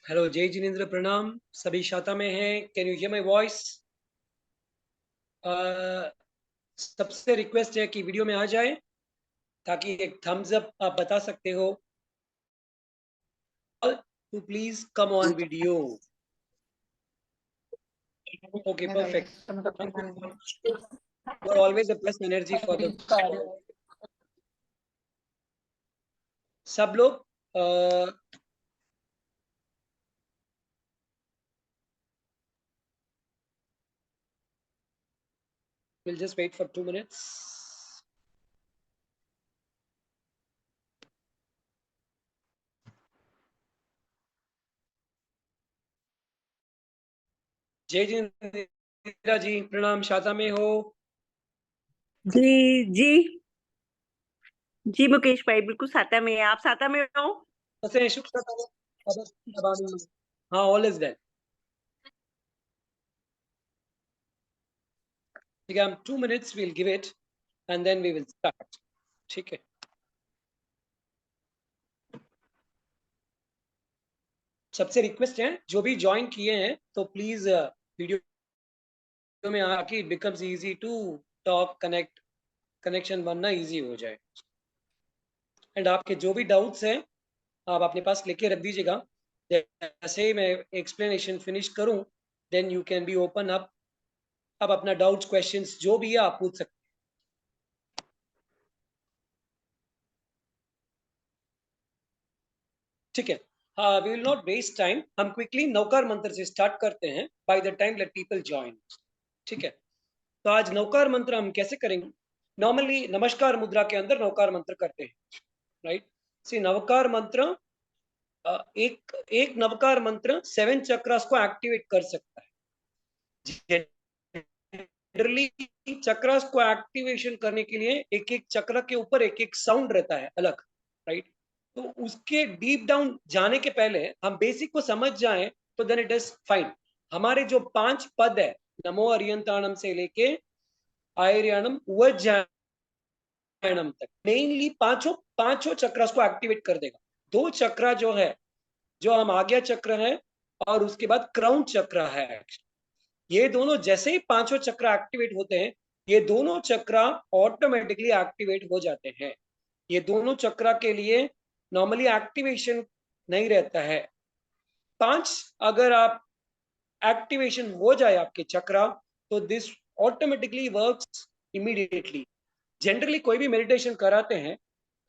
Hello जय जिनेन्द्र, प्रणाम। सभी शाता में हैं। Can you here my voice? सबसे रिक्वेस्ट है कि वीडियो में आ जाए, ताकि एक थम्स अप आप बता सकते हो। To please come on video. Okay, perfect. You are always a plus energy for the सब लोग। Will just wait for 2 minutes. जय जिनेन्द्र जी, प्रणाम। शाता में हो? जी जी जी मुकेश भाई, बिल्कुल साता में है। आप साता में हो? कैसे शुक्र। हाँ, ऑल इज वेल। ठीक है, हम 2 minutes will give it and then we will start. ठीक है। सबसे रिक्वेस्ट है, जो भी ज्वाइन किए हैं तो प्लीज वीडियो में आके it becomes easy to talk, connection बनना इजी हो जाए। एंड आपके जो भी डाउट्स हैं आप अपने पास लेके रख दीजिएगा। जैसे ही मैं एक्सप्लेनेशन फिनिश करूं, then you can be open up. अब अपना डाउट्स, क्वेश्चंस जो भी है आप पूछ सकते हैं। ठीक है। हाँ, we will not waste time. हम क्विकली नौकार मंत्र से स्टार्ट करते हैं। By the time late people join. ठीक है। तो आज नौकार मंत्र हम कैसे करेंगे? नॉर्मली नमस्कार मुद्रा के अंदर नौकार मंत्र करते हैं, राइट? सी नवकार मंत्र, एक एक नवकार मंत्र 7 चक्रास को एक्टिवेट कर सकता है। जनरली चक्रास को एक्टिवेशन करने के लिए एक एक चक्र के ऊपर एक एक साउंड रहता है अलग, राइट? तो उसके डीप डाउन जाने के पहले हम बेसिक को समझ जाएं तो देन इट इज फाइन। हमारे जो 5 पद है, नमो अरियंताणम से लेके आयर्याणम वज्रायणम तक, मेनली पांचों पांचों चक्रास को एक्टिवेट कर देगा। 2 चक्र जो है, जो हम आज्ञा चक्र है और उसके बाद क्राउन चक्र है, ये दोनों जैसे ही पांचों चक्र एक्टिवेट होते हैं, ये दोनों चक्र ऑटोमेटिकली एक्टिवेट हो जाते हैं। ये दोनों चक्र के लिए नॉर्मली एक्टिवेशन नहीं रहता है। 5 अगर आप एक्टिवेशन हो जाए आपके चक्र, तो this automatically works immediately. Generally कोई भी मेडिटेशन कराते हैं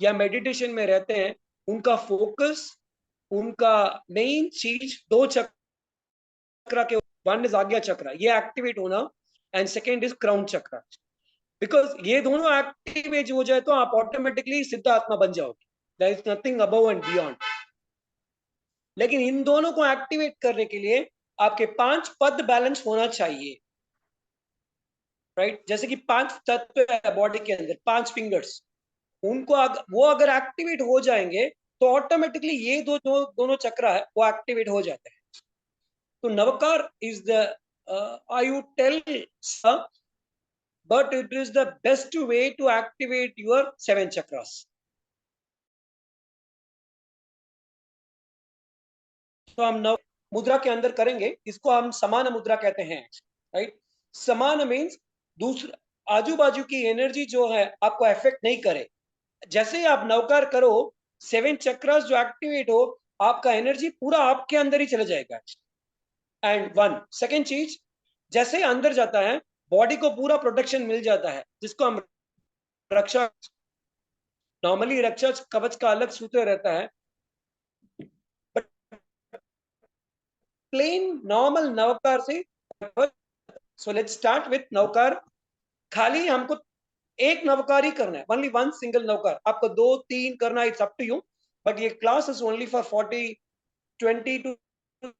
या मेडिटेशन में रहते हैं, उनका फोकस, उनका मेन चीज 2 चक्र के, वन इज आज्ञा चक्र, ये एक्टिवेट होना, एंड सेकेंड इज क्राउन चक्र। बिकॉज ये दोनों एक्टिवेट हो जाए तो आप ऑटोमेटिकली सिद्ध आत्मा बन जाओगे। There is nothing above and beyond. लेकिन इन दोनों को एक्टिवेट करने के लिए आपके 5 पद बैलेंस होना चाहिए, राइट? जैसे कि 5 तत्व है बॉडी के अंदर, 5 फिंगर्स, उनको वो अगर एक्टिवेट हो जाएंगे तो ऑटोमेटिकली ये दोनों चक्र है वो एक्टिवेट हो जाते हैं। तो Navkar is the, I would tell, but it is the best way to activate your 7 chakras. तो हम नव मुद्रा के अंदर करेंगे, इसको हम समान मुद्रा कहते हैं, राइट? समान मीन्स दूसरा आजू बाजू की एनर्जी जो है आपको इफेक्ट नहीं करे। जैसे ही आप नवकार करो, 7 चक्रास जो एक्टिवेट हो, आपका एनर्जी पूरा आपके अंदर ही चला जाएगा। एंड वन सेकेंड चीज, जैसे ही अंदर जाता है बॉडी को पूरा प्रोटेक्शन मिल जाता है, जिसको हम रक्षा, नॉर्मली रक्षा कवच का अलग सूत्र रहता है, बट प्लेन नॉर्मल नवकार से। So let's start with Navkar. खाली हमको एक नवकार ही करना है, ओनली वन सिंगल नवकार। आपको 2-3 करना, it's up to you, but ये class is only for 20 to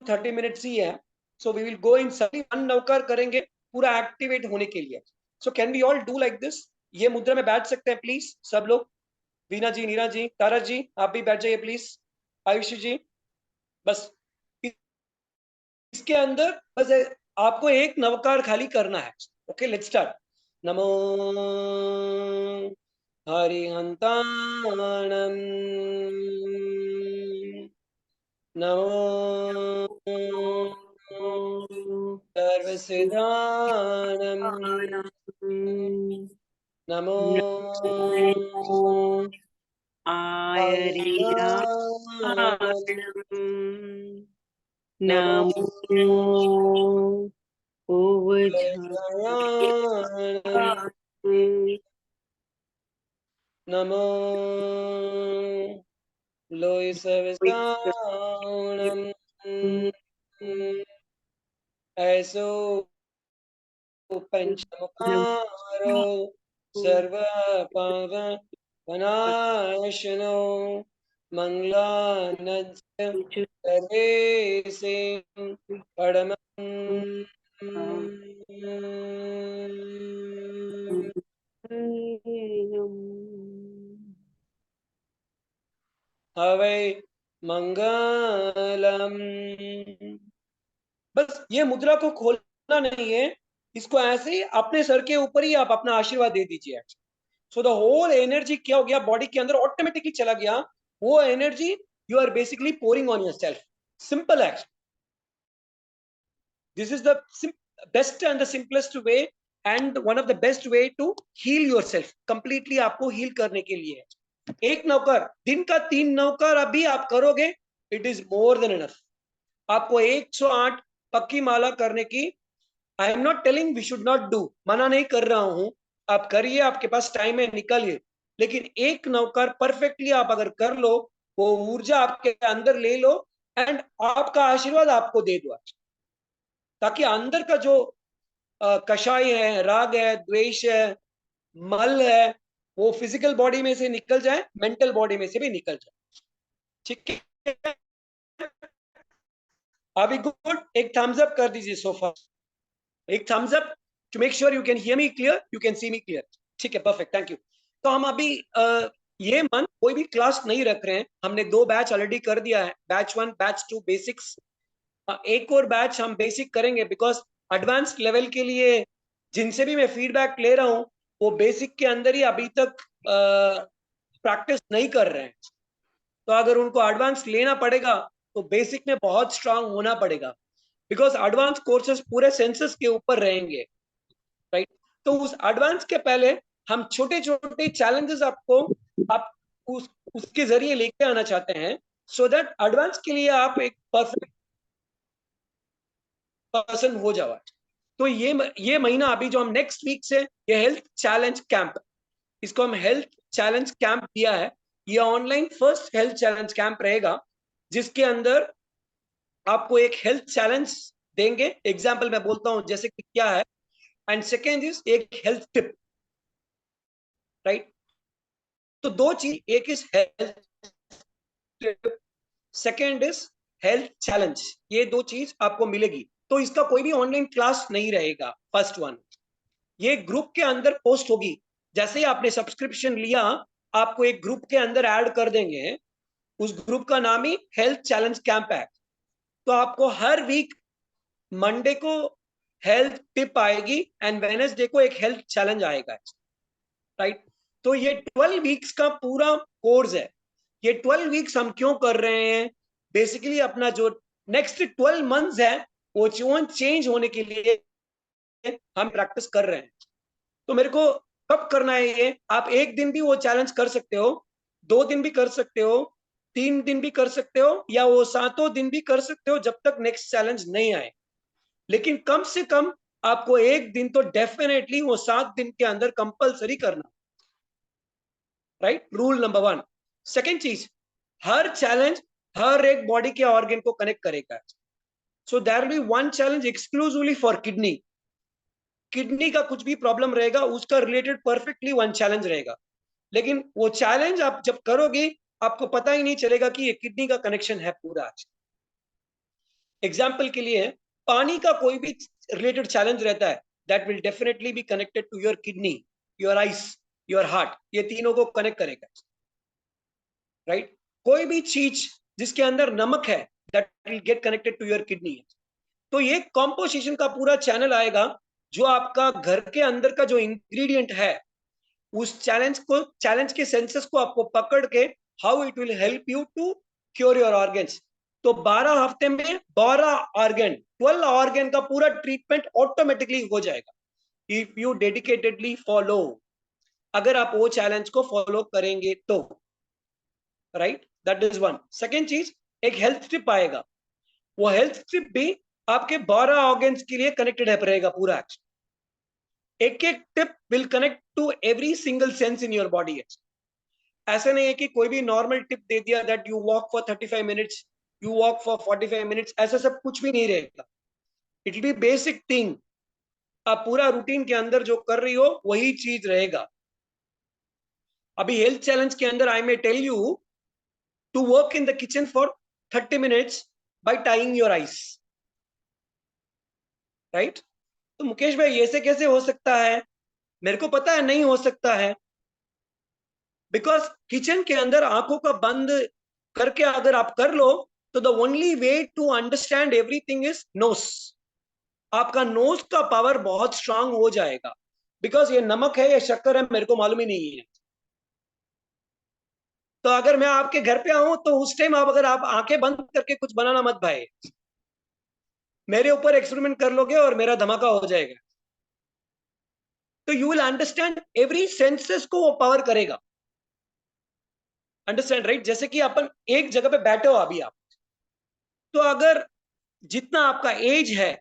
30 minutes ही है। सो वी विल गो इन सभी वन नवकार करेंगे पूरा एक्टिवेट होने के लिए। So can we all do like this? ये मुद्रा में बैठ सकते हैं प्लीज सब लोग? वीना जी, नीरा जी, तारा जी, आप भी बैठ जाइए प्लीज। आयुषी जी, बस इसके अंदर बस आपको एक नवकार खाली करना है। Okay, let's start. नमो हरिहंताणं नमो सर्वसिद्धानम् नमो आयरिदानम् नमो ओवझानम् नमो लोय सर्वसानम् ऐसो पंचमुखारो सर्व पाव वनाशनो मंगलानस्य सर्वेसे परमम् हवै मंगलम। बस ये मुद्रा को खोलना नहीं है, इसको ऐसे ही अपने सर के ऊपर ही आप अपना आशीर्वाद दे दीजिए। सो द होल एनर्जी क्या हो गया, बॉडी के अंदर ऑटोमेटिकली चला गया वो energy. You are basically pouring on yourself. Simple act. This is the best and the simplest way and one of the best way to heal yourself. Completely आपको heal करने के लिए एक नौकर, दिन का 3 नौकर अभी आप करोगे, it is more than enough. आपको 108 पक्की माला करने की, I am not telling we should not do, मना नहीं कर रहा हूं, आप करिए, आपके पास टाइम है, निकलिए। लेकिन एक नौकर परफेक्टली आप अगर कर लो, वो ऊर्जा आपके अंदर ले लो एंड आपका आशीर्वाद आपको दे दो, ताकि अंदर का जो कषाय है, राग है, द्वेष है, मल है, वो फिजिकल बॉडी में से निकल जाए, मेंटल बॉडी में से भी निकल जाए। ठीक है, अभी गुड, एक थम्स अप कर दीजिए सोफा, एक thumbs up to make sure you can hear me clear, you can see me clear. ठीक है, परफेक्ट, थैंक यू। तो हम अभी ये मन कोई भी क्लास नहीं रख रहे हैं, हमने 2 बैच ऑलरेडी कर दिया है, बैच 1 बैच 2 बेसिक्स। एक और बैच हम बेसिक करेंगे, बिकॉज एडवांस लेवल के लिए जिनसे भी मैं फीडबैक ले रहा हूँ वो बेसिक के अंदर ही अभी तक प्रैक्टिस नहीं कर रहे हैं। तो अगर उनको एडवांस लेना पड़ेगा तो बेसिक में बहुत स्ट्रांग होना पड़ेगा, बिकॉज एडवांस कोर्सेज पूरे सेंसस के ऊपर रहेंगे, राइट। तो उस एडवांस के पहले हम छोटे छोटे चैलेंजेस आपको आप उसके जरिए लेके आना चाहते हैं, सो दैट एडवांस के लिए आप एक परफेक्ट पर्सन हो जाओ। तो ये महीना अभी जो हम नेक्स्ट वीक से, ये हेल्थ चैलेंज कैंप, इसको हम हेल्थ चैलेंज कैंप दिया है। ये online first health challenge camp रहेगा, जिसके अंदर आपको एक हेल्थ चैलेंज देंगे। एग्जाम्पल मैं बोलता हूं जैसे कि क्या है, एंड सेकेंड इज एक हेल्थ टिप, राइट। तो 2 चीज, एक is health tip, second is health challenge, ये 2 चीज आपको मिलेगी। तो इसका कोई भी ऑनलाइन क्लास नहीं रहेगा, फर्स्ट वन। ये ग्रुप के अंदर पोस्ट होगी, जैसे ही आपने सब्सक्रिप्शन लिया आपको एक ग्रुप के अंदर ऐड कर देंगे, उस ग्रुप का नाम ही हेल्थ चैलेंज कैंप है। तो आपको हर वीक मंडे को हेल्थ टिप आएगी एंड वेडनेसडे को एक हेल्थ चैलेंज आएगा, राइट। तो ये 12 वीक्स का पूरा कोर्स है। ये 12 वीक्स हम क्यों कर रहे हैं, बेसिकली अपना जो नेक्स्ट 12 मंथ्स है वो जीवन चेंज होने के लिए हम प्रैक्टिस कर रहे हैं। तो मेरे को कब करना है ये, आप एक दिन भी वो चैलेंज कर सकते हो, 2 दिन भी कर सकते हो, 3 दिन भी कर सकते हो, या वो 7 दिन भी कर सकते हो, जब तक नेक्स्ट चैलेंज नहीं आए। लेकिन कम से कम आपको एक दिन तो डेफिनेटली वो 7 दिन के अंदर कंपलसरी करना, राइट। Rule number 1। सेकेंड चीज, हर चैलेंज हर एक बॉडी के ऑर्गन को कनेक्ट करेगा। So there will be one challenge exclusively for kidney. Kidney का कुछ भी प्रॉब्लम रहेगा उसका रिलेटेड परफेक्टली वन चैलेंज रहेगा। लेकिन वो चैलेंज आप जब करोगे आपको पता ही नहीं चलेगा कि ये किडनी का कनेक्शन है पूरा। एग्जाम्पल के लिए पानी का कोई भी रिलेटेड चैलेंज रहता है, that will definitely be connected to your kidney, your eyes, your heart, ये तीनों को कनेक्ट करेगा, राइट। कोई भी चीज जिसके अंदर नमक है, that will get connected to your kidney. तो ये कॉम्पोजिशन का पूरा चैनल आएगा, जो आपका घर के अंदर का जो इंग्रेडिएंट है, उस चैलेंज के सेंसेस को आपको पकड़ के how it will help you to cure your organs. तो 12 हफ्ते में 12 ऑर्गन का पूरा ट्रीटमेंट ऑटोमेटिकली हो जाएगा इफ यू डेडिकेटेडली फॉलो, अगर आप वो चैलेंज को फॉलो करेंगे तो, right, that is one. Second चीज, एक हेल्थ टिप आएगा, वो हेल्थ टिप भी आपके 12 ऑर्गन्स के लिए कनेक्टेड है रहेगा पूरा। एक एक tip will connect to every single sense in your body. ऐसा नहीं है कि कोई भी नॉर्मल टिप दे दिया that you walk for 35 minutes, you walk for 45 minutes, ऐसा सब कुछ भी नहीं रहेगा। It will B basic thing, आप पूरा रूटीन के अंदर जो कर रही हो वही चीज रहेगा। अभी हेल्थ चैलेंज के अंदर I may tell you to work in the kitchen for 30 minutes by tying your eyes, right. तो मुकेश भाई ऐसे कैसे हो सकता है? मेरे को पता है नहीं हो सकता है, बिकॉज किचन के अंदर आंखों का बंद करके अगर आप कर लो तो the only way to understand everything is nose. आपका नोज का पावर बहुत स्ट्रांग हो जाएगा, बिकॉज ये नमक है या शक्कर है मेरे को मालूम ही नहीं है। तो अगर मैं आपके घर पे आऊं तो उस टाइम आप, अगर आप आंखें बंद करके कुछ बनाना मत भाई, मेरे ऊपर एक्सपेरिमेंट कर लोगे और मेरा धमाका हो जाएगा। तो you will understand every senses को वो पावर करेगा, अंडरस्टैंड राइट। जैसे कि अपन एक जगह पे बैठे हो अभी आप, तो अगर जितना आपका एज है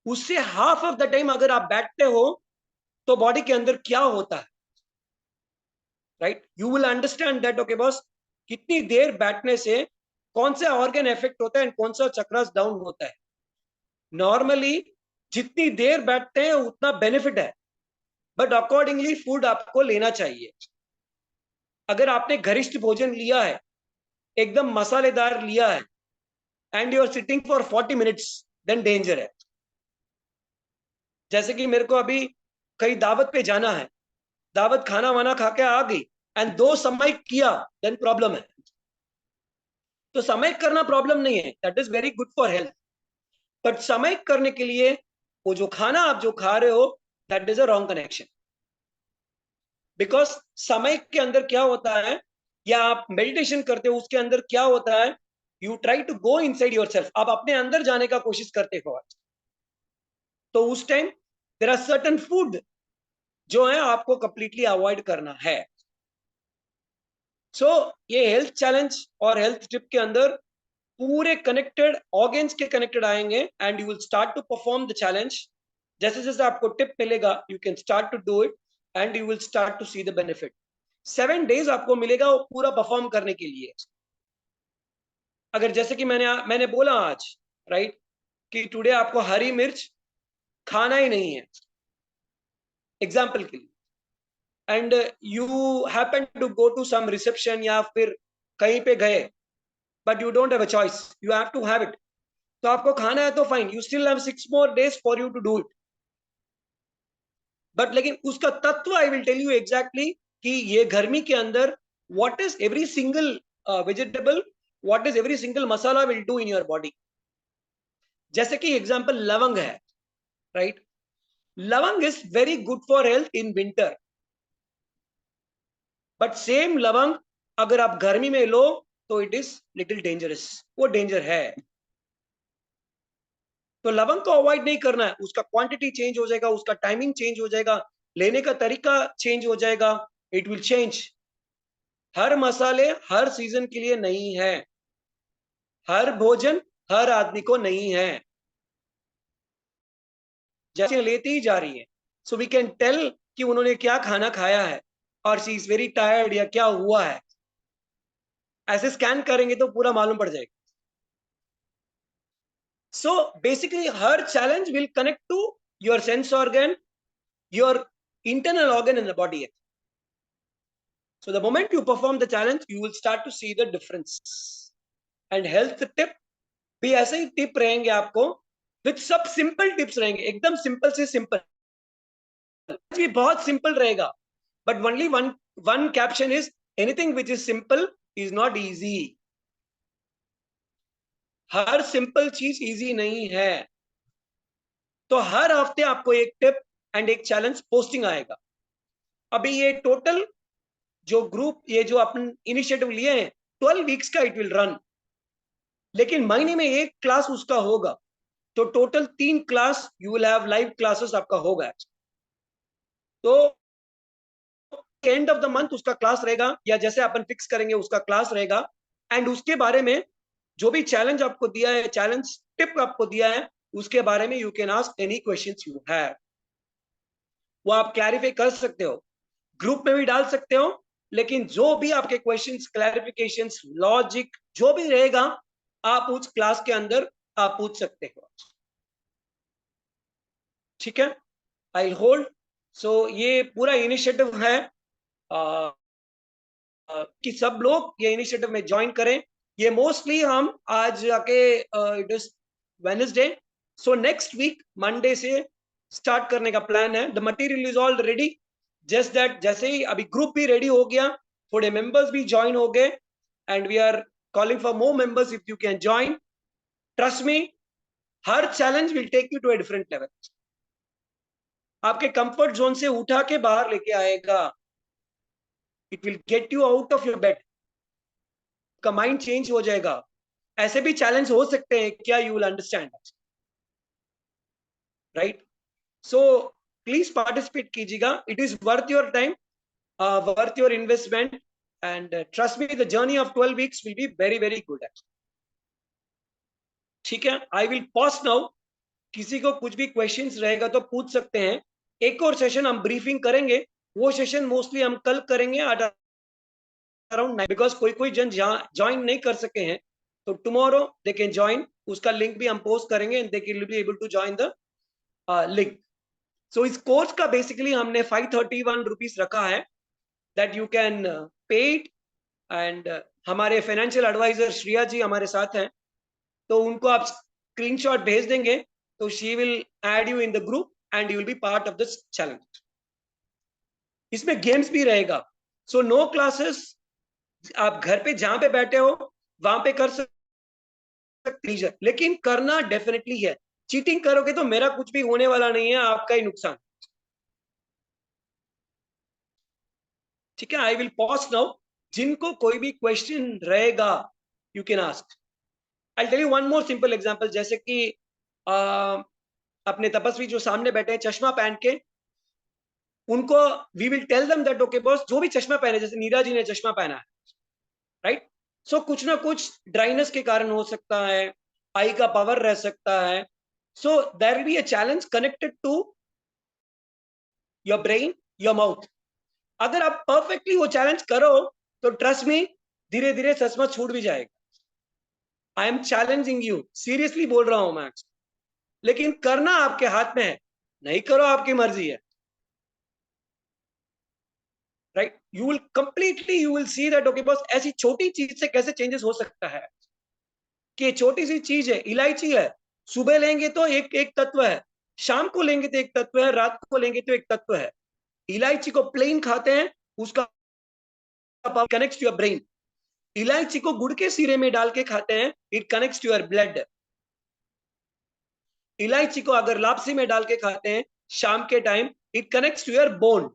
उससे हाफ ऑफ द टाइम अगर आप बैठते हो तो बॉडी के अंदर क्या होता है, right, you will understand that okay boss, कितनी देर बैठने से कौन सा ऑर्गन इफेक्ट होता है एंड कौन सा चक्रास डाउन होता है। नॉर्मली जितनी देर बैठते हैं उतना बेनिफिट है, बट अकॉर्डिंगली फूड आपको लेना चाहिए। अगर आपने गरिष्ठ भोजन लिया है, एकदम मसालेदार लिया है, and you are sitting for 40 minutes, then danger है। जैसे कि मेरे को अभी कहीं दावत पे जाना है, दावत खाना वाना खा के आ गई एंड 2 समय किया, देन प्रॉब्लम है। तो समय करना प्रॉब्लम नहीं है, that is very good for health, but समय करने के लिए वो जो खाना आप जो खा रहे हो that is a wrong connection. Because समय के अंदर क्या होता है, या आप मेडिटेशन करते हो उसके अंदर क्या होता है, you try to go inside yourself, आप अपने अंदर जाने का कोशिश करते हो। तो उस time there are certain food जो है आपको कंप्लीटली अवॉइड करना है। सो ये हेल्थ चैलेंज और हेल्थ टिप के अंदर पूरे कनेक्टेड ऑर्गन्स के कनेक्टेड आएंगे and you will start to perform the challenge. जैसे जैसे आपको टिप मिलेगा you can start to do it and you will start to see the benefit. 7 days आपको मिलेगा वो पूरा परफॉर्म करने के लिए। अगर जैसे कि मैंने बोला आज, राइट, कि टुडे आपको हरी मिर्च खाना ही नहीं है, एग्जाम्पल के लिए, and you happen to go to some reception या फिर कहीं पे गए, but you don't have a choice, you have to have it, तो आपको खाना है तो fine, you still have 6 more days for you to do it. But लेकिन उसका तत्व I will tell you exactly कि ये गर्मी के अंदर what is every single vegetable, what is every single masala will do in your body. जैसे कि एग्जांपल लवंग है, राइट, लवंग is very good for health in winter, but same लवंग अगर आप गर्मी में लो तो इट इज लिटिल डेंजरस, वो डेंजर है। तो लवंग को अवॉइड नहीं करना है, उसका क्वांटिटी चेंज हो जाएगा, उसका टाइमिंग चेंज हो जाएगा, लेने का तरीका चेंज हो जाएगा, इट विल चेंज। हर मसाले हर सीजन के लिए नहीं है, हर भोजन हर आदमी को नहीं है, जैसे लेती ही जा रही है। सो वी कैन टेल कि उन्होंने क्या खाना खाया है और शी इज वेरी टायर्ड या क्या हुआ है, ऐसे स्कैन करेंगे तो पूरा मालूम पड़ जाएगा। सो बेसिकली हर challenge will connect to your sense organ, your internal organ in the body. So the moment you perform the challenge, you will start to see the difference. And health tip भी ऐसे ही tip रहेंगे आपको, with सब simple tips रहेंगे, एकदम simple से simple, भी बहुत सिंपल रहेगा, but only one one caption is anything which is simple is not easy. Her simple चीज इजी नहीं है। तो हर हफ्ते आपको एक टिप एंड एक चैलेंज पोस्टिंग आएगा। अभी ये टोटल जो ग्रुप, ये जो अपन इनिशिएटिव लिए हैं, 12 वीक्स का इट विल रन। लेकिन महीने में एक क्लास उसका होगा, तो total 3 class you will have live classes आपका होगा। तो एंड ऑफ द मंथ उसका क्लास रहेगा, या जैसे अपन फिक्स करेंगे उसका क्लास रहेगा। एंड उसके बारे में जो भी चैलेंज आपको दिया है, चैलेंज टिप आपको दिया है, उसके बारे में you can ask any questions you have, वो आप क्लैरिफाई कर सकते हो, ग्रुप में भी डाल सकते हो। लेकिन जो भी आपके क्वेश्चंस, क्लैरिफिकेशंस, लॉजिक जो भी रहेगा, आप उस क्लास के अंदर आप पूछ सकते हो। ठीक है, आई होल्ड। सो ये पूरा इनिशिएटिव है कि सब लोग ये इनिशिएटिव में ज्वाइन करें। ये मोस्टली हम आज आके it is Wednesday, so next week Monday से स्टार्ट करने का प्लान है। The material is all ready, just that जैसे ही अभी ग्रुप भी रेडी हो गया, थोड़े मेंबर्स भी ज्वाइन हो गए, and we are calling for more members if you can join. Trust me, हर challenge will take you to a different level, आपके कंफर्ट जोन से उठा के बाहर लेके आएगा। It will get you out of your bed, का mind change हो जाएगा। ऐसे भी चैलेंज हो सकते हैं क्या, you will understand, right? So please participate कीजिएगा, it is worth your time, worth your investment, and trust me the journey of 12 weeks will be very very good. ठीक है, आई विल पॉज नाउ। किसी को कुछ भी questions रहेगा तो पूछ सकते हैं। एक और सेशन हम ब्रीफिंग करेंगे, वो सेशन मोस्टली हम कल करेंगे एट अराउंड 9, बिकॉज कोई कोई जन ज्वाइन नहीं कर सके हैं, तो टुमारो दे कैन ज्वाइन। उसका लिंक भी हम पोस्ट करेंगे and they can be able to join the link. So इस कोर्स का बेसिकली हमने 531 रुपीज रखा है, that you can pay it. And हमारे फाइनेंशियल एडवाइजर श्रिया जी हमारे साथ हैं, तो उनको आप स्क्रीनशॉट भेज देंगे, तो she will add you in the group and you will B part of this challenge. इसमें गेम्स भी रहेगा, सो नो क्लासेस, आप घर पे जहां पे बैठे हो वहां पे कर सकते, लेकिन करना डेफिनेटली है। चीटिंग करोगे तो मेरा कुछ भी होने वाला नहीं है, आपका ही नुकसान। ठीक है, आई विल पॉज नाउ। जिनको कोई भी क्वेश्चन रहेगा you can ask. I tell you one more simple example, जैसे कि अपने तपस्वी जो सामने बैठे हैं चश्मा पहन के, उनको we will tell them that okay boss, जो भी चश्मा पहने, जैसे नीरा जी ने चश्मा पहना है, राइट? सो कुछ ना कुछ ड्राइनेस के कारण हो सकता है, आई का पावर रह सकता है, so there will be a challenge connected to your brain, your mouth. अगर आप परफेक्टली वो चैलेंज करो तो ट्रस्ट मी, धीरे धीरे चश्मा छूट भी जाएगा। I am challenging you, seriously बोल रहा हूं मैं, लेकिन करना आपके हाथ में है, नहीं करो आपकी मर्जी है, right? You will completely you will see that okay बस ऐसी छोटी चीज से कैसे चेंजेस हो सकता है। कि छोटी सी चीज है, इलायची है, सुबह लेंगे तो एक एक तत्व है, शाम को लेंगे तो एक तत्व है, रात को लेंगे तो एक तत्व है। इलायची को प्लेन खाते हैं, उसका कनेक्ट्स टू योर ब्रेन। इलायची को गुड़ के सिरे में डाल के खाते हैं, it connects to your blood. इलायची को अगर लापसी में डाल के खाते हैं शाम के time, it connects to your bone.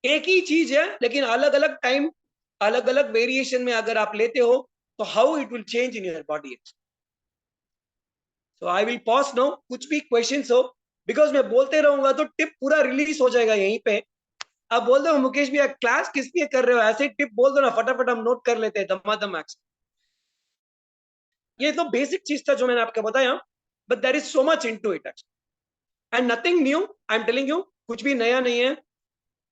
एक ही चीज है, लेकिन अलग अलग टाइम, अलग अलग वेरिएशन में अगर आप लेते हो, तो how it will change in your body. So I will pause now, कुछ भी क्वेश्चंस हो, बिकॉज मैं बोलते रहूंगा तो टिप पूरा रिलीज हो जाएगा यहीं पे। अब बोल दो मुकेश भैया क्लास किस लिए कर रहे हो, ऐसे टिप बोल दो ना, फटाफट हम नोट कर लेते हैं दमादम मैक्स। ये तो बेसिक चीज था जो मैंने आपको बताया, but there is so much into it and nothing new. I am telling you, कुछ भी नया नहीं है।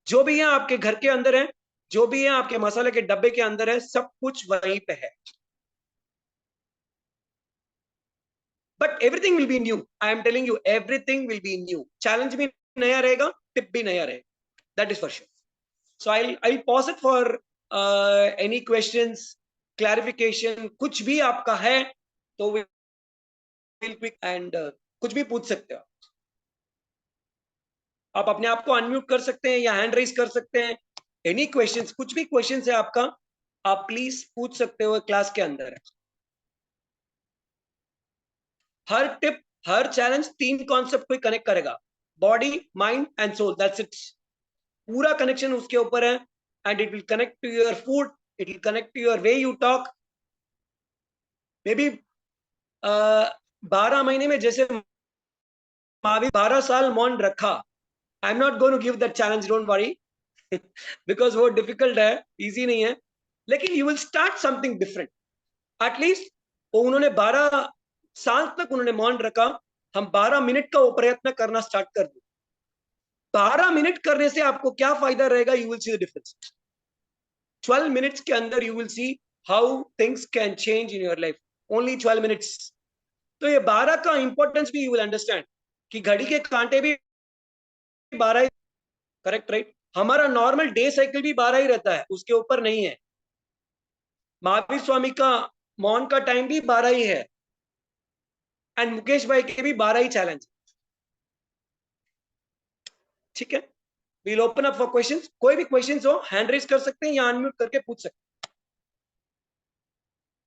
जो भी है आपके घर के अंदर है, जो भी है आपके मसाले के डब्बे के अंदर है, सब कुछ वहीं पे है, but everything will B new. I am telling you, everything will B new. Challenge भी नया रहेगा, टिप भी नया रहेगा, that is for sure. So I pause it for any questions, clarification, कुछ भी आपका है तो विल क्विक एंड कुछ भी पूछ सकते हो आप अपने आप को अनम्यूट कर सकते हैं या हैंड रेज कर सकते हैं। एनी क्वेश्चंस, कुछ भी क्वेश्चंस है आपका, आप प्लीज पूछ सकते हो, क्लास के अंदर है। हर टिप, हर चैलेंज 3 कॉन्सेप्ट को कनेक्ट करेगा, body, mind and soul, that's it. पूरा कनेक्शन उसके ऊपर है, and it will connect to your food, it will connect to your way you talk, maybe 12 महीने में, जैसे महावीर 12 साल मौन रखा, I am not going to give that challenge, don't worry, because वो डिफिकल्ट है, इजी नहीं है, लेकिन you will start something different at least. वो उन्होंने 12 साल तक उन्होंने मौन रखा, हम 12 मिनट का वो प्रयत्न करना स्टार्ट कर दें। 12 मिनट करने से आपको क्या फायदा रहेगा, you will see the difference. 12 minutes के अंदर you will see how things can change in your life, only 12 minutes. तो ये 12 का इंपॉर्टेंस भी यू विल अंडरस्टैंड, कि घड़ी के कांटे भी 12, करेक्ट राइट, हमारा नॉर्मल डे साइकिल भी 12 ही रहता है, उसके ऊपर नहीं है। महावीर स्वामी का मौन का टाइम भी 12 ही है, एंड मुकेश भाई के भी 12 ही चैलेंज। ठीक है, we'll open up for questions. कोई भी क्वेश्चंस हो हैंड रेज कर सकते हैं या अनम्यूट करके पूछ सकते हैं।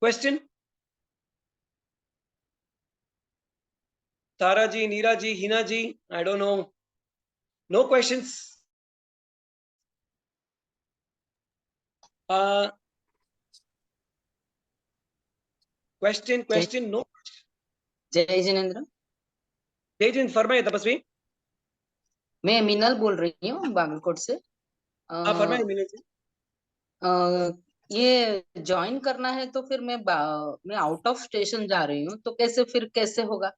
Question? Tara ji, Neera ji, Hina ji, I don't know, no questions. Question जय क्वेश्चन नो। जय जिनेन्द्र। जय जिन, फरमाइए तपस्वी। मैं मीनल बोल रही हूँ बागलकोट से। हाँ फरमाइए मीनल जी। अ, ये ज्वाइन करना है तो फिर मैं आउट ऑफ स्टेशन जा रही हूँ, तो कैसे होगा?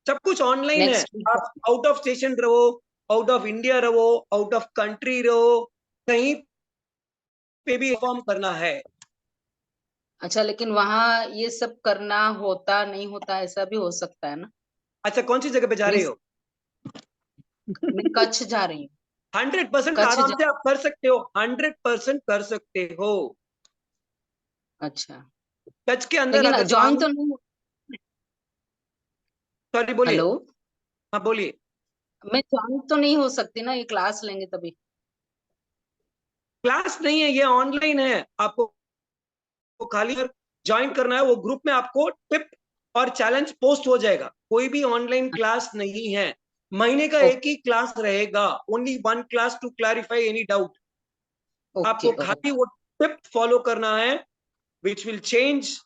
सब कुछ ऑनलाइन है। Next week. आप आउट ऑफ स्टेशन रहो, आउट ऑफ इंडिया रहो, आउट ऑफ कंट्री रहो, कहीं पे भी फॉर्म करना है। अच्छा, लेकिन वहाँ ये सब करना होता नहीं होता, ऐसा भी हो सकता है ना? अच्छा, कौन सी जगह पे जा रही मीन्स हो? मैं कच्छ जा रही हूँ। 100% कच्छ आराम जा। से आप कर सकते हो, 100% कर सकते हो। अच्छा, टच के अंदर लेकिन अगर ज्वाइन काम, तो नहीं। सॉरी बोलिए। हेलो। हाँ बोलिए। मैं ज्वाइन तो नहीं हो सकती ना, ये क्लास लेंगे तभी? क्लास नहीं है, ये ऑनलाइन है। आपको खाली ज्वाइन करना है, वो ग्रुप में आपको टिप और चैलेंज पोस्ट हो जाएगा। कोई भी ऑनलाइन क्लास नहीं है, महीने का एक ही क्लास रहेगा, only one class to clarify any doubt. Okay आपको खाली वो टिप फॉलो करना है, विच विल चेंज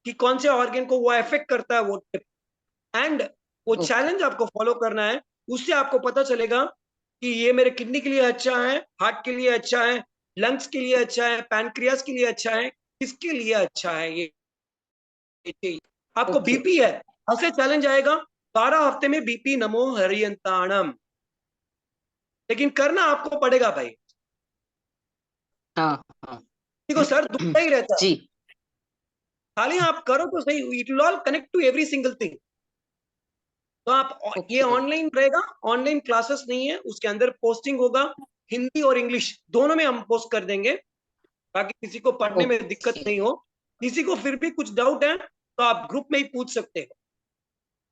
कि कौन से ऑर्गन को वो इफेक्ट करता है वो टिप, एंड वो ओके चैलेंज आपको फॉलो करना है। उससे आपको पता चलेगा कि ये मेरे किडनी के लिए अच्छा है, हार्ट के लिए अच्छा है, लंग्स के लिए अच्छा है, पैनक्रियास के लिए अच्छा है, किसके लिए अच्छा है ये। आपको ओके। बीपी है, ऐसे चैलेंज आएगा 12 हफ्ते में बीपी नमो हरियंताणम, लेकिन करना आपको पड़ेगा भाई। हाँ हाँ। देखो सर दुखता ही रहता है, जी। खाली आप करो तो सही, it will all connect to every single thing. तो आप ये ओके ऑनलाइन रहेगा, ऑनलाइन क्लासेस नहीं है, उसके अंदर पोस्टिंग होगा, हिंदी और इंग्लिश दोनों में हम पोस्ट कर देंगे, ताकि किसी को पढ़ने में दिक्कत ओके नहीं हो। किसी को फिर भी कुछ डाउट है तो आप ग्रुप में ही पूछ सकते हो,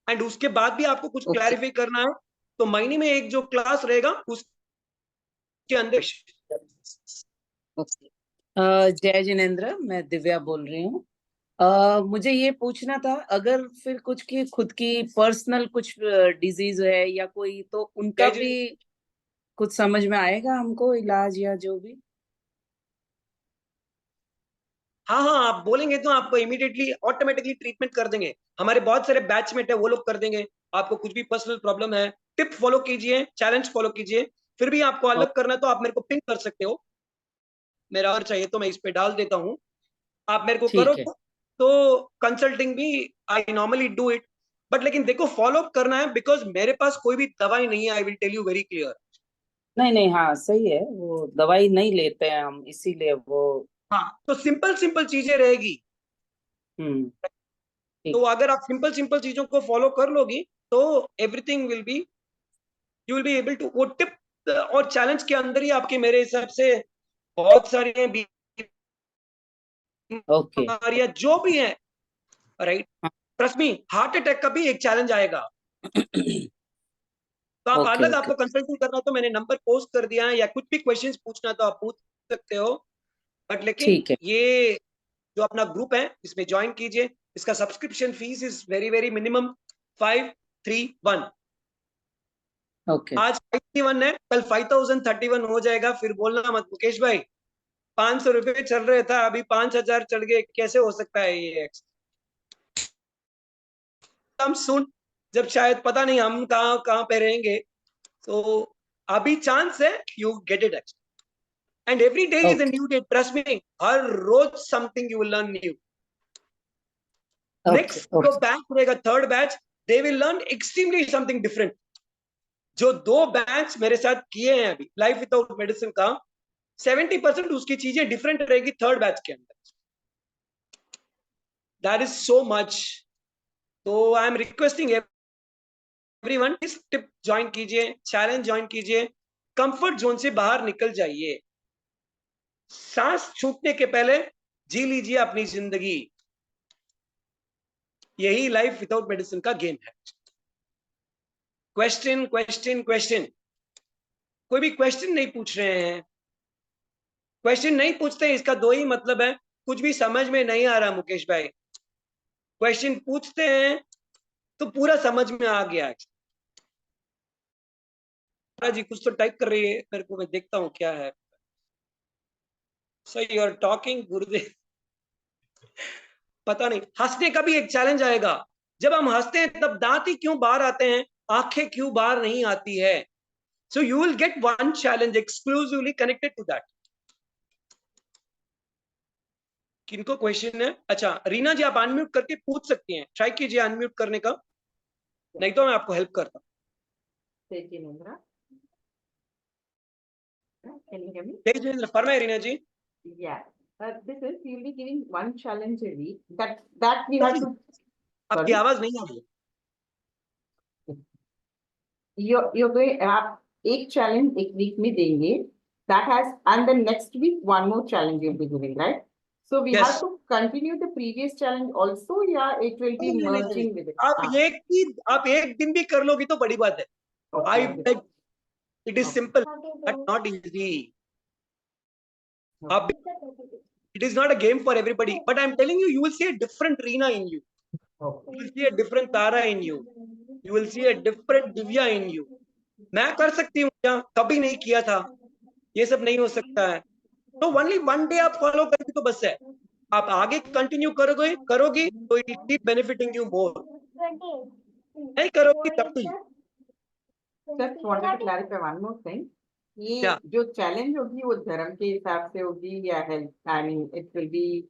एंड उसके बाद भी आपको कुछ ओके क्लैरिफाई करना है तो महीने में एक जो क्लास रहेगा उसके अंदर। ओके। जय जिनेन्द्र, मैं दिव्या बोल रही हूँ। मुझे ये पूछना था, अगर फिर कुछ की खुद की पर्सनल कुछ डिजीज है या कोई, तो उनका जय जी। भी कुछ समझ में आएगा हमको, इलाज या जो भी? हाँ हाँ, आप बोलेंगे तो आपको इमीडिएटली ऑटोमेटिकली ट्रीटमेंट कर देंगे। हमारे बहुत सारे बैचमेट है, वो लोग कर देंगे। आपको कुछ भी पर्सनल प्रॉब्लम है, टिप फॉलो कीजिए, चैलेंज फॉलो कीजिए, फिर भी आपको ओ, अलग करना है तो आप मेरे को पिंक कर सकते हो। मेरा और चाहिए तो मैं इस पे डाल देता हूँ, आप मेरे को करो ठीक है। तो कंसल्टिंग भी I normally do it. But लेकिन देखो फॉलो अप करना है, बिकॉज मेरे पास कोई भी दवाई नहीं है, I will tell you very clear. नहीं नहीं, हाँ सही है, वो दवाई नहीं लेते हैं हम, इसीलिए वो। हाँ, तो सिंपल सिंपल चीजें रहेगी। तो ठीक। अगर आप सिंपल सिंपल चीजों को फॉलो कर लोगी तो everything will be, you will be able to, वो टिप और चैलेंज के अंदर ही आपके मेरे हिसाब से बहुत सारी ओके। बीमारियां जो भी हैं, right, trust me, heart attack का भी एक चैलेंज आएगा। तो आप ओके अलग, ओके। आपको कंसल्टिंग करना तो मैंने नंबर पोस्ट कर दिया है, या कुछ भी क्वेश्चंस पूछना तो आप पूछ सकते हो। बट लेकिन ठीक है। ये जो अपना ग्रुप है इसमें ज्वाइन कीजिए। इसका subscription fees is very very minimum 531। Okay. आज 51 है, कल 5031 हो जाएगा, फिर बोलना मत मुकेश भाई 500 रुपये चल रहे था, अभी 5000 चढ़ गए, कैसे हो सकता है ये। कम सून, जब शायद पता नहीं हम कहाँ कहाँ पे रहेंगे। तो अभी चांस है, you get it actually, and every day is a new day, trust me, हर रोज something you will learn new. Next जो बैच रहेगा, third batch, they will learn extremely something different. जो 2 बैच मेरे साथ किए हैं अभी लाइफ विदाउट मेडिसिन का, 70% उसकी चीजें डिफरेंट रहेगी थर्ड बैच के अंदर। That is so much. तो आई एम रिक्वेस्टिंग एवरीवन, इस टिप ज्वाइन कीजिए, चैलेंज ज्वाइन कीजिए, कंफर्ट जोन से बाहर निकल जाइए। सांस छूटने के पहले जी लीजिए अपनी जिंदगी। यही लाइफ विदाउट मेडिसिन का गेम है। क्वेश्चन क्वेश्चन क्वेश्चन, कोई भी क्वेश्चन नहीं पूछ रहे हैं। क्वेश्चन नहीं पूछते, इसका 2 ही मतलब है, कुछ भी समझ में नहीं आ रहा मुकेश भाई। क्वेश्चन पूछते हैं तो पूरा समझ में आ गया। जी कुछ तो टाइप कर रही है मेरे को, मैं देखता हूँ क्या है। सो यू आर टॉकिंग गुरुदेव। पता नहीं, हंसने का भी एक चैलेंज आएगा। जब हम हंसते हैं तब दांत ही क्यों बाहर आते हैं, आंखें क्यों बाहर नहीं आती है। So you will get one challenge exclusively connected to that. किनको क्वेश्चन है? अच्छा रीना जी, आप अनम्यूट करके पूछ सकती हैं, ट्राई कीजिए अनम्यूट करने का, नहीं तो मैं आपको हेल्प करता हूँ। Can you hear me? Tejendra फरमाए रीना जी। Yeah. This is you'll be giving one challenge a week. That we have to. आपकी Sorry? आवाज नहीं आ रही है। You're going आप एक challenge एक week में देंगे. That has and then next week one more challenge you'll be giving, right? So we Yes. have to continue the previous challenge also. Yeah, it will be नहीं, merging with it. आप एक दिन भी कर लोगी तो बड़ी बात है। I beg, it is simple but not easy. आप, it is not a game for everybody, but I'm telling you, you will see a different Reena in you. You will see a different Tara in you. You will see a different Divya in you. मैं कर सकती हूँ क्या? कभी नहीं किया था, ये सब नहीं हो सकता है। तो ओनली वन डे आप फॉलो करोगे तो बस है। आप आगे कंटिन्यू करोगी तो it will keep benefiting you more. नहीं करोगी तब भी। Just wanted to clarify one more thing. ये क्या? जो चैलेंज होगी वो धर्म के हिसाब से होगी या health, I mean it will be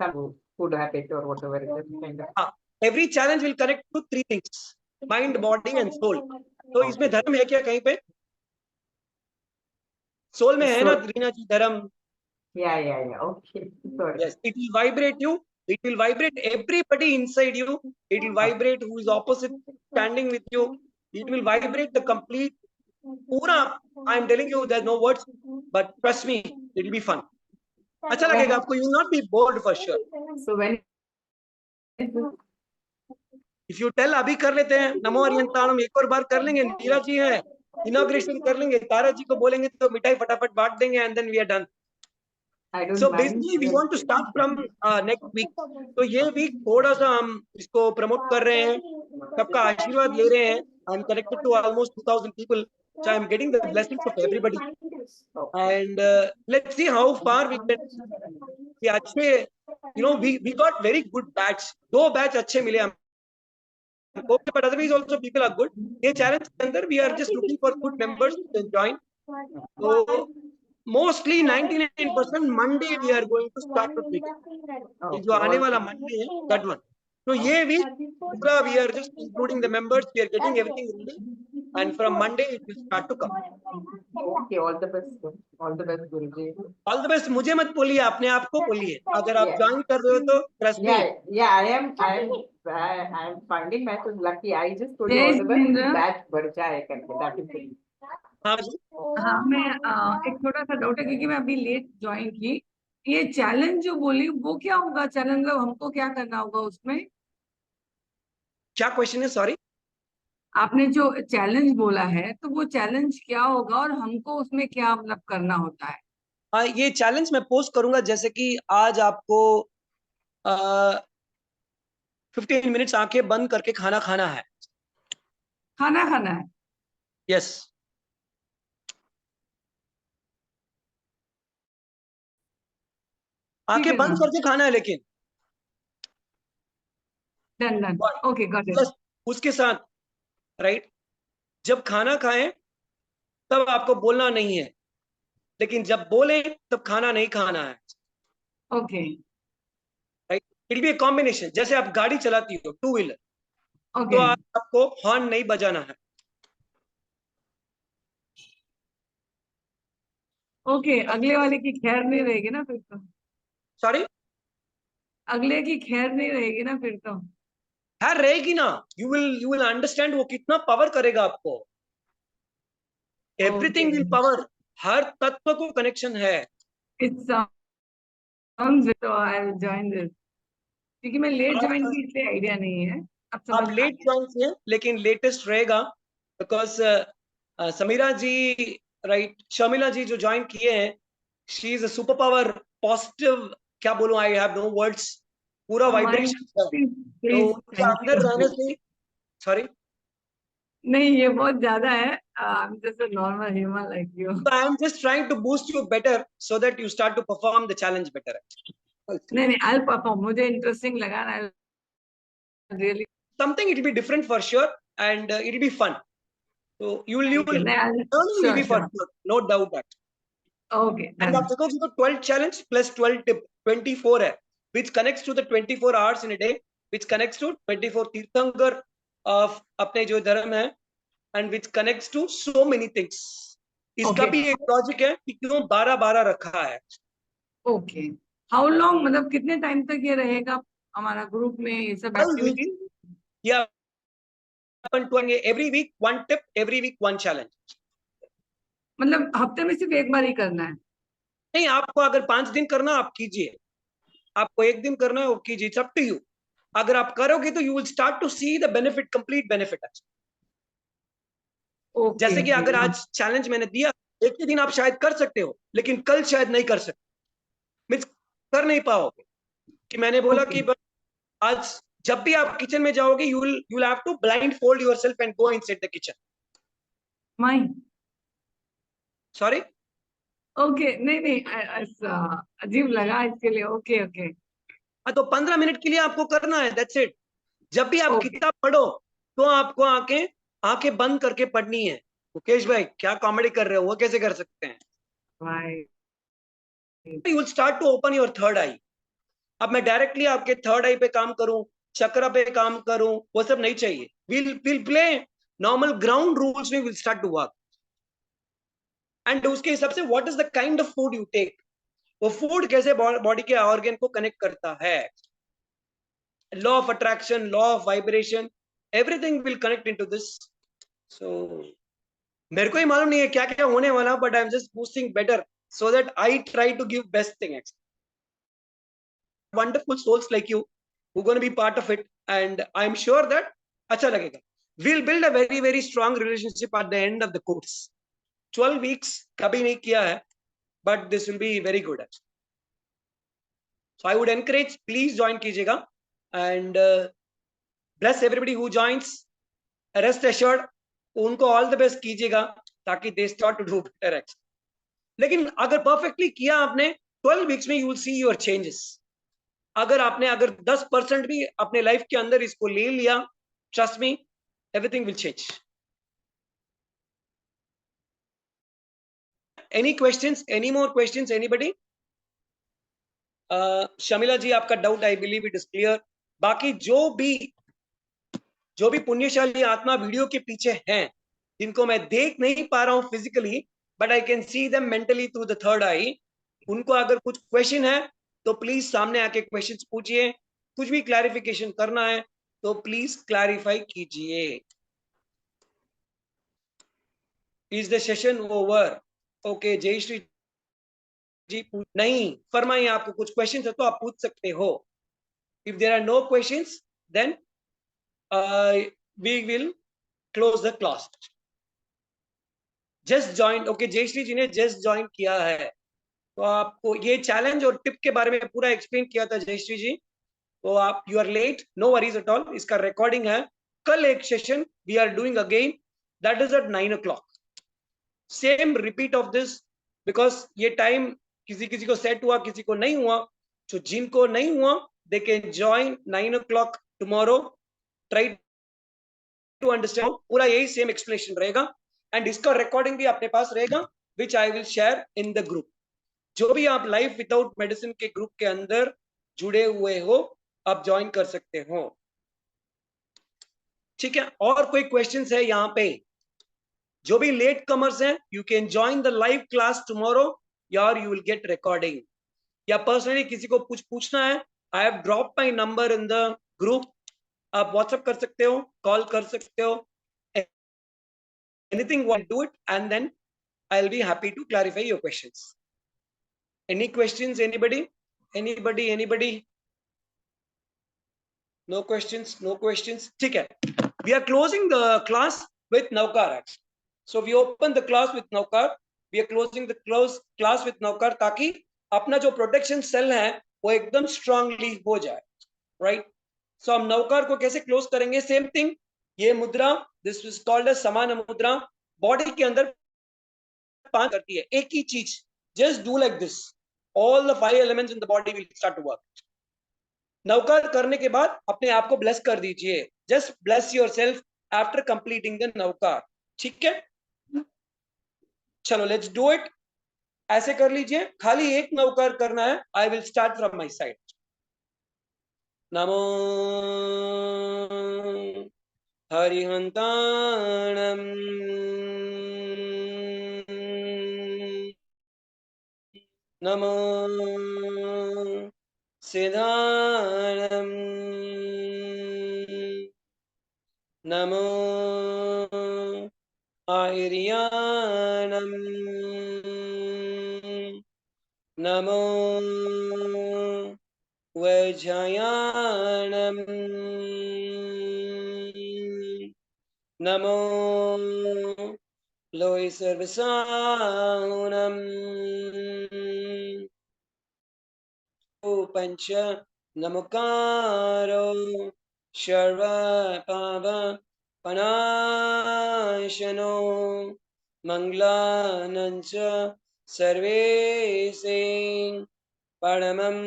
some food habit or whatever it is kind of. Every challenge will connect to 3 things, mind, body and soul. तो इसमें धर्म है क्या कहीं पे? सोल में है ना रीना जी धर्म? Yeah. Okay. Sorry. Yes, it will vibrate you. It will vibrate everybody inside you. It will vibrate who is opposite, standing with you. It will vibrate the complete. पूरा, I am telling you, there's no words, but trust me, it will be fun. अच्छा लगेगा आपको. You will not be bored for sure. So when If you tell अभी कर लेते हैं, नमो हरियंताणम एक और बार कर लेंगे, नीरज जी है, इनॉग्रेशन कर लेंगे, तारा जी को बोलेंगे तो मिठाई फटाफट बांट देंगे, and then we are done. I don't So mind. basically we want to start from next week. तो ये वीक थोड़ा सा हम इसको प्रमोट कर रहे हैं, सबका आशीर्वाद ले रहे हैं. I am connected to almost 2000 people, so I am getting the blessings of everybody. And let's see how far we can. कि अच्छे, we got very good batch. 2 batch अच्छे मिले हमको, but otherwise also people are good. ये challenge के अंदर we are just looking for good members to join. So mostly 99% Monday we are going to start with weekend. ये जो आने वाला Monday है, that one. So ये week पूरा we are just including the members, we are getting everything ready, and from Monday it will start to come. Okay, all the best. All the best, Guruji. All the best. मुझे मत बोलिए, अपने आप को बोलिए। अगर आप ज्वाइन कर रहे हो तो trust me. Yeah, I am finding myself lucky. I just told you all the best. Batch बढ़ जाए करके, that is it. हाँ जी। हाँ मैं एक छोटा सा डाउट है क्योंकि मैं अभी लेट ज्वाइन की। ये चैलेंज जो बोली वो क्या होगा? चैलेंज मतलब हमको क्या करना होगा उसमें? क्या क्वेश्चन है? सॉरी। आपने जो चैलेंज बोला है तो वो चैलेंज क्या होगा और हमको उसमें क्या मतलब करना होता है? ये चैलेंज मैं पोस्ट करूंगा, जैसे कि आज आपको 15 मिनट्स आंखें बंद करके खाना खाना है। खाना खाना है? यस। आंखें बंद करके खाना है, लेकिन done done, But okay got it. Plus उसके साथ राइट, जब खाना खाएं तब आपको बोलना नहीं है, लेकिन जब बोले तब खाना नहीं खाना है, okay right. It be a combination, जैसे आप गाड़ी चलाती हो टू व्हीलर, तो ओके आपको हॉर्न नहीं बजाना है। ओके, अगले वाले की खैर नहीं रहेगी ना फिर तो, सॉरी, अगले की खैर नहीं रहेगी ना फिर तो। खैर रहेगी ना, यू विल अंडरस्टैंड वो कितना पावर करेगा आपको। ओके, एवरीथिंग विल पावर, हर तत्व को कनेक्शन है। इट साउंड्स, तो आई विल जॉइन दिस, क्योंकि मैं लेट ज्वाइन आप की इसलिए आइडिया नहीं है, अब समझ आप आ लेट गया। ज्वाइन किए, लेकिन लेटेस्ट रहेगा, बिकॉज समीरा जी, राइट, शर्मिला जी जो ज्वाइन किए हैं, she is a super power, positive, क्या बोलूं, आई हैव नो वर्ड्स, पूरा माइंड, वाइब्रेशन है। प्लीज तो प्लीज, उनके थैंक अंदर रहने यू। से, सॉरी, नहीं ये बहुत ज्यादा है, I am just a normal human like you. I am just trying to boost you better so that you start to perform the challenge better. नहीं नहीं, आई परफॉर्म, मुझे इंटरेस्टिंग लगा ना, really. Something it will be different for sure, and it will be fun. So you thank you, will नहीं learning will sure be for sure, sure, no doubt that. Okay And done. आप देखोगे तो 12 challenge plus 12 tip 24 है, which connects to the 24 hours in a day, which connects to 24 तीर्थंकर of अपने जो धर्म है, and which connects to so many things. इसका ओके भी एक लॉजिक है कि क्यों 12-12 रखा है। ओके, हाउ लॉन्ग, मतलब कितने टाइम तक ये रहेगा हमारा ग्रुप में ये सब 12 weeks, एक्टिविटीज? yeah, अपन doing every week one tip, every week one challenge. मतलब हफ्ते में सिर्फ एक बार ही करना है? नहीं, आपको अगर 5 दिन करना आप कीजिए, आपको एक दिन करना है वो कीजिए, इट्स अप टू यू। अगर आप करोगे तो you will start to see the benefit, complete benefit. Okay जैसे कि अगर आज चैलेंज मैंने दिया, एक ही दिन आप शायद कर सकते हो, लेकिन कल शायद नहीं कर सकते, मीन्स कर नहीं पाओगे। कि मैंने बोला ओके, कि आज जब भी आप किचन में जाओगे, you will have to blindfold yourself and go inside the kitchen. My, sorry, okay, नहीं नहीं, ऐसा अजीब लगा इसके लिए, ओके ओके तो 15 मिनट के लिए आपको करना है, दैट्स इट। जब भी आप ओके। किताब पढ़ो तो आपको आंखें आंखें बंद करके पढ़नी है। मुकेश भाई क्या कॉमेडी कर रहे हो, वो कैसे कर सकते हैं? Bye. You will start to open your third eye. अब मैं डायरेक्टली आपके थर्ड आई पे काम करूं, चक्र पे काम करूं, वो सब नहीं चाहिए। Will play normal ground rules में, will start to work. And उसके हिसाब से what is the kind of food you take, वो फूड कैसे बॉडी के ऑर्गन को कनेक्ट करता है, law of attraction, law of vibration, everything will connect into this. So मेरे को ही मालूम नहीं है क्या क्या होने वाला, but I am just boosting better so that I try to give best thing. Wonderful souls like you who are going to be part of it, and I'm sure that अच्छा लगेगा. We'll build a very very strong relationship at the end of the course. 12 weeks कभी नहीं किया है, but this will be very good. So I would encourage, please join कीजिएगा, and bless everybody who joins. Rest assured उनको all the best कीजिएगा ताकि they start to do better. लेकिन अगर परफेक्टली किया आपने 12 वीक्स में, you will see your changes. अगर आपने 10% भी अपने लाइफ के अंदर इसको ले लिया, trust me, everything will change. Any questions, any more questions, anybody? Shamila ji आपका doubt I believe it is clear. बाकी जो भी पुण्यशाली आत्मा वीडियो के पीछे हैं, जिनको मैं देख नहीं पा रहा हूं physically, but I can see them mentally through the third eye, उनको अगर कुछ क्वेश्चन है तो प्लीज सामने आके क्वेश्चंस पूछिए। कुछ भी क्लैरिफिकेशन करना है तो प्लीज क्लैरिफाई कीजिए। Is the session over? Okay, जय श्री जी नहीं फरमाइए, आपको कुछ क्वेश्चन है तो आप पूछ सकते हो। If there are no questions then we will close the class. Just join, okay, Jayshree ji ने जस्ट ज्वाइन किया है, तो आपको ये चैलेंज और टिप के बारे में पूरा एक्सप्लेन किया था जयश्री जी। तो आप, you are late, no worries at all, इसका रिकॉर्डिंग है। कल एक session we are doing again, that is at 9 o'clock, same repeat of this, because ये टाइम किसी को सेट हुआ, किसी को नहीं हुआ। तो जिनको नहीं हुआ दे can join 9 o'clock tomorrow. Try to understand. पूरा यही सेम एक्सप्लेनेशन रहेगा एंड इसका रिकॉर्डिंग भी अपने पास रहेगा which I will share in the group. जो भी आप लाइफ विदाउट मेडिसिन के ग्रुप के अंदर जुड़े हुए हो आप ज्वाइन कर सकते हो, ठीक है। और कोई क्वेश्चंस है यहाँ पे? जो भी लेट कमर्स हैं, you can join the live class tomorrow यार, यू विल गेट रिकॉर्डिंग। या पर्सनली किसी को कुछ पूछना है, I have drop my number in the group, आप व्हाट्सएप कर सकते हो, कॉल कर सकते हो, anything want do it and then I will be happy to clarify your questions. Any questions, anybody? Anybody? No questions, no questions. ठीक है. We are closing the class with Navkar actually. So we open the class with Navkar. We are closing the class with Navkar ताकि अपना जो protection cell है वो एकदम strongly हो जाए, right? So हम नवकार को कैसे क्लोज करेंगे? सेम थिंग, ये मुद्रा, दिस इज कॉल्ड एज समान मुद्रा, बॉडी के अंदर 5 करती है एक ही चीज, just do like this, all the 5 elements in the body will start to work. Navkar करने के बाद अपने आप को ब्लेस कर दीजिए, just bless yourself after completing the Navkar, ठीक है। चलो लेट्स डू इट, ऐसे कर लीजिए, खाली एक नवकार करना है। I will start from my side. नमो हरिहंताणम नमो सिद्धाणम नमो आर्याणम नमो वैजयाणम नमो लोय सर्वसाहुनम पंच नमकारो सर्व पाप पनाशनो मंगलानंच सर्वेसे परमं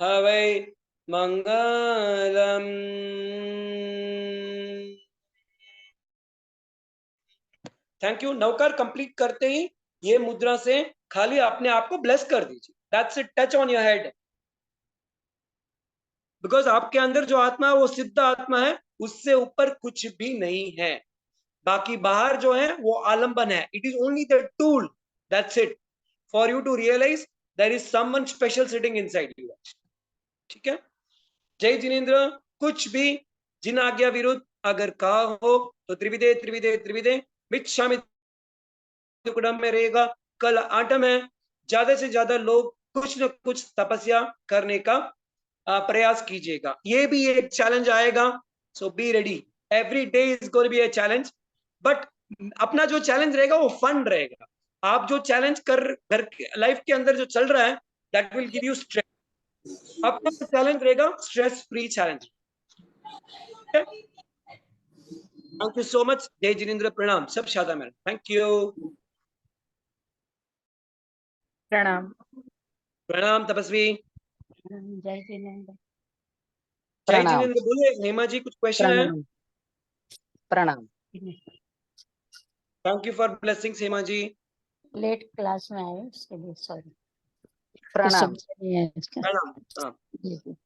हवै मंगलम। Thank you. नवकार कंप्लीट करते ही ये मुद्रा से खाली अपने आप को ब्लेस कर दीजिए, that's it, touch on your head, because आपके अंदर जो आत्मा है वो सिद्ध आत्मा है, उससे ऊपर कुछ भी नहीं है, बाकी बाहर जो है वो आलंबन है, it is only the tool, that's it, for you to realise there is someone special sitting inside you, ठीक है। जय जिनेंद्र। कुछ भी जिन आज्ञा विरुद्ध अगर कहा हो तो त्रिविदे त्रिविदे त्रिविदे मिच्छामि टुकड़म में रहेगा। कल आठम है, ज्यादा से ज्यादा लोग कुछ न कुछ तपस्या करने का प्रयास कीजिएगा, ये भी एक चैलेंज आएगा, so be ready, every day is going to be a challenge, but अपना जो चैलेंज रहेगा वो फन रहेगा। आप जो चैलेंज कर घर लाइफ के अंदर जो चल रहा है that will give you stress, अपना चैलेंज रहेगा stress free challenge. Thank you so much. जय जिनेंद्र, प्रणाम, सब शादा मैडम, थैंक यू, प्रणाम। प्रणाम तपस्वी। जय जिनेंद्र। जय प्रणाम जिनेंद्र। बोले हेमा जी, कुछ क्वेश्चन है? प्रणाम प्रणाम। Thank you for blessings Hema ji. Late class में आए उसके लिए सॉरी, प्रणाम समझ नहीं आया इसका। प्रणाम। हाँ। जी जी।